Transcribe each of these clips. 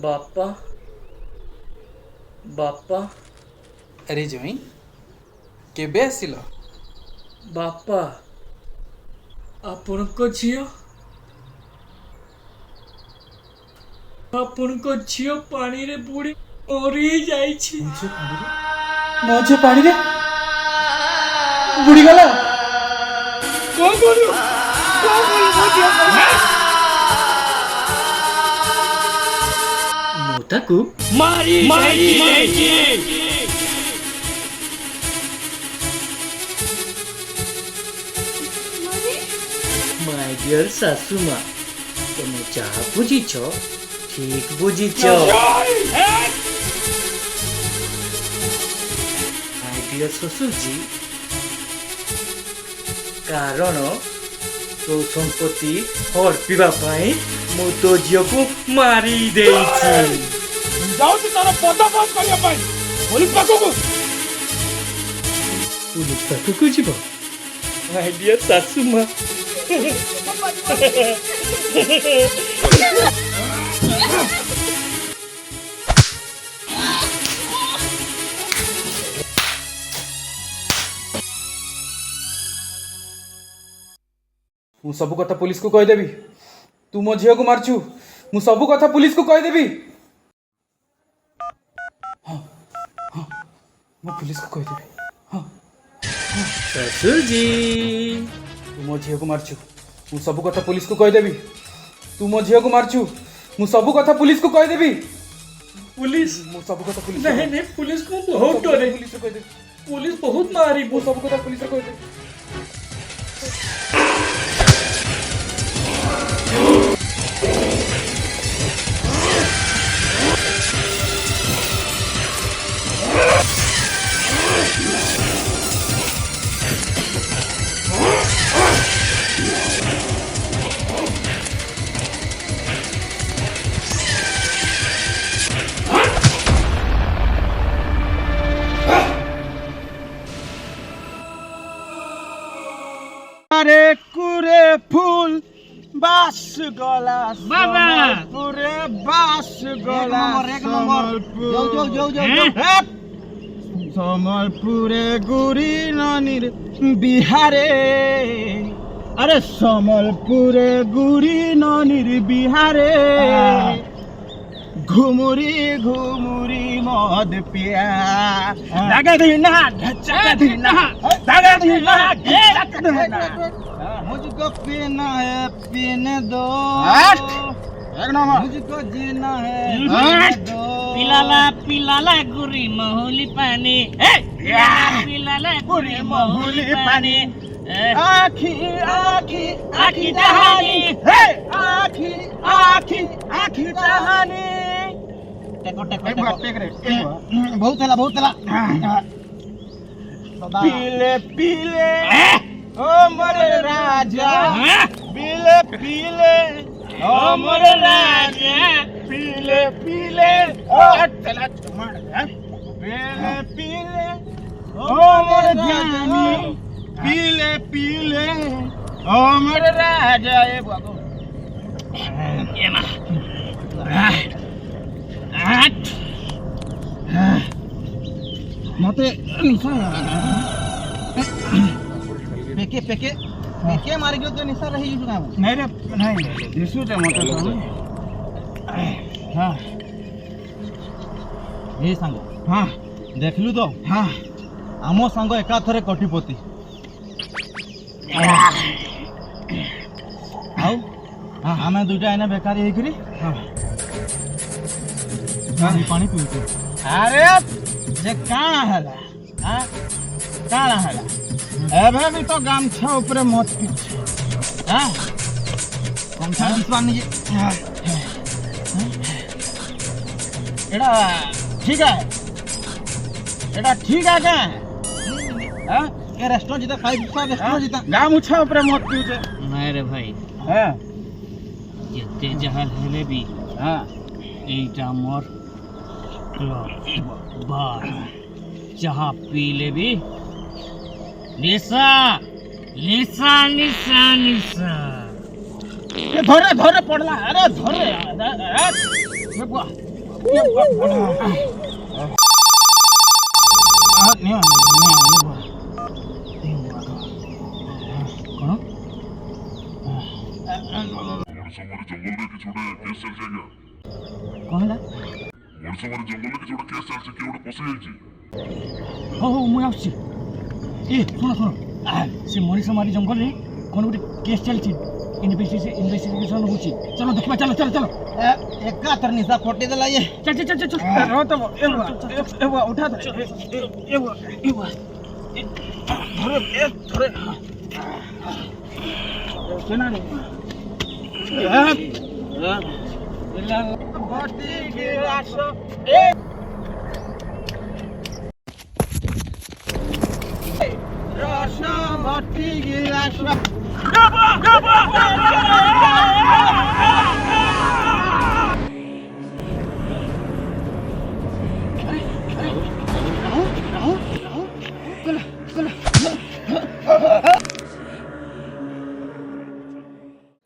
बापा बापा अरे जोई केबे आसिल बापा आपणको झियो पानी रे बुड़ी मरी जाइछि। मो झे पानी रे बुड़ी गला कौन करू मोताकू मारी माय डियर सासू माँ तुम जहाँ बुझीछ ठीक बुझीछ। माय डियर ससुर जी कारण तो संपत्ति हड़पीवा पाई मु तो झील को मारी देइछि। जाऊँ तार पर्दाफाश करने पुलिस पाखक पुलिस पाखक जीव माय डियर सासू माँ मु सब कथा पुलिस को कहीदेवी तू मो झील को मारछु मु सब कथा पुलिस को कहीदेवी। हाँ हाँ मु पुलिस को कहीदेवी। हाँ ससुर जी तू मो झील को मारछु मु सब कथा पुलिस को कहीदेवी तू मो झील को मारछु मु सब कथा पुलिस को कहीदेवी। पुलिस मु सब कथा पुलिस नहीं पुलिस को बहुत डरे पुलिस को कहीदेवी पुलिस बहुत मारी मु सब कथा पुलिस को कहीदेवी। अरे कुरे फूल बास गला बाबा कुरे बास गला समलपुरे गुरी ननीर बिहारे अरे समलपुरे गुरी ननीर बिहारे घुमुरी घुमुरी मद पिया दागा धीना ढचा धीना दागा धीना ढचा धीना मुझको पीना है पीने दो एक नंबर मुझको जीना है जीने दो पिलाला गुरी महुली पानी पिलाला गुरी महुली पानी आखी आखी आखी जहानी आखी आखी आखी जहानी बहुत चला पीले पीले ओ मोरे राजा पीले पीले ओ मोरे राजा पीले पीले ओ चला पीले पीले ओ मोरे जानी पीले पीले ओ मोरे राजा ए बाबू ये ना मते निशा पेके पेके पेके मारी गयो तो निशा रही जुगा नहीं रे नहीं दिसु ते मते तो हां ए संग हां देखलु तो हां आमो संग एका थरे कोटिपति आउ आमे दुटा एने बेकारी हे करी हां पानी पीते अरे जे काना हला हां काना हला एबे भी तो गामछा ऊपर मत पीछे हां गामछा पानी एड़ा ठीक है एड़ा ठीक है क्या हां ये रेस्टोरेंट जीता 5 स्टार रेस्टोरेंट जीता गामछा ऊपर मत पीछे नहीं रे भाई हां जेते जहाल हेले भी हां एटा मोर क्लब बार जहाँ पी ले भी निशा निशा निशा निशा धरे धरे पड़ला अरे धरे ये बुआ कौन है हो हो मुझे आसुची ए सुनो सुनो से मनीष मारी जंगल रे कौन गोटे केस चलती इन्वेस्टिगेशन होची चलो देखबा चलो चलो चलो एका तर निशा फोटे देला ये चल चल चल चल रो तो ए उठा दे ए धरे धरे केना रे भट्टी गिलास ए रस भट्टी गिलास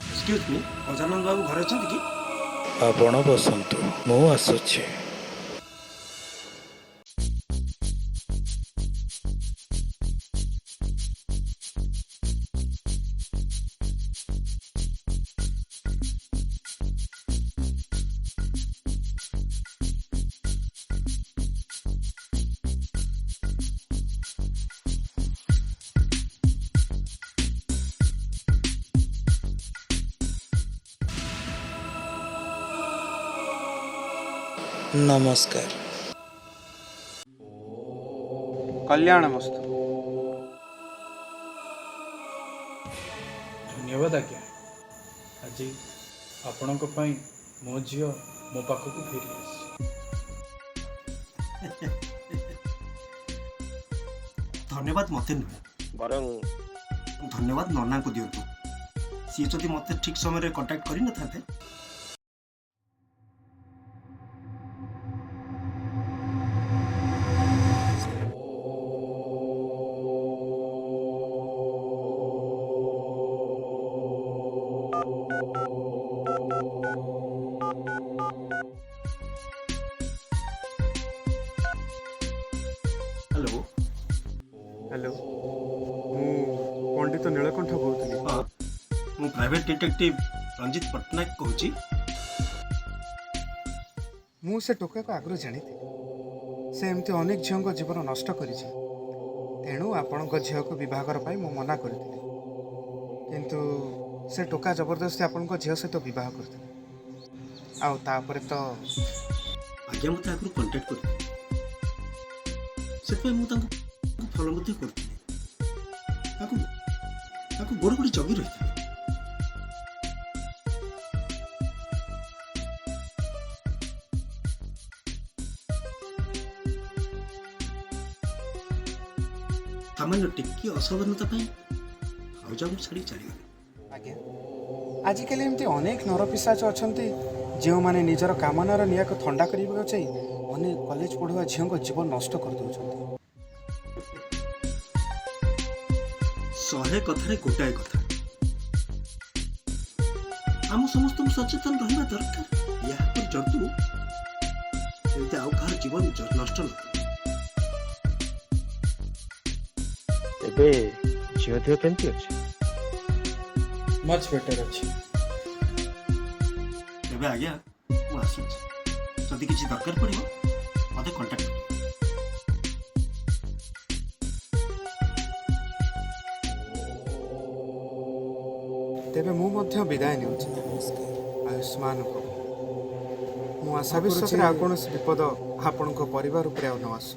एक्सक्यूज मी गजानन बाबू घरे अछंती कि ଆପଣ ବସନ୍ତୁ ମୁଁ ଆସୁଛି। नमस्कार। कल्याण मस्तु। धन्यवाद आज्ञा। आज आपणक पई मो झियो मो पाखक फेरी आसी। धन्यवाद मते नुहे बरं धन्यवाद नना को दियंतु सी जदि मते ठीक समय रे कांटेक्ट करि न थाते हेलो हेलो पंडित नीलकंठ कहूली हाँ मु प्राइवेट डिटेक्टिव रंजित पट्टनायक कहूँ मु से टोका को आगु जानी से एमती अनेक झील जीवन नष्ट कर तेणु आपण झील को बहर मु मना करी किंतु से टोका जबरदस्ती आपण झील सहित बह करते तो आज्ञा मत आगु कंटाक्ट कर फलो कर गोड़ गोड़ जगी रही सामान्य टिकी असावधानता भाउजा छाड़ी चलीगले आज्ञा आजिकल एमती अनेक नरपिशाच अच्छा जो मैंने निजर कामनार निया को थंडा करने चाहिए अनेक कॉलेज पढ़ुआ झील को जीवन नष्ट कर दौरान शहे कथार गोटाए कथा आम समस्त सचेतन रहा दरकार या जंतु आउ कहार जीवन नष्ट न ଏବେ ଝିଅ ଦେହ କେମିତି ଅଛି? मच बेटर अच्छी। तेबे आज्ञा मु आସୁଛି जदि किसी दरकार पड़िबो मते कांटेक्ट कर तेबे मु मध्य विदाय नेउछि आयुष्मान को मु आशा विश्वास रे कौन विपद आपण परिवार उपरे न आसु।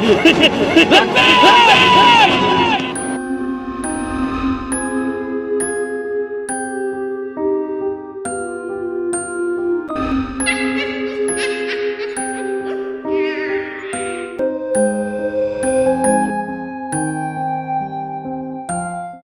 डॉक्टर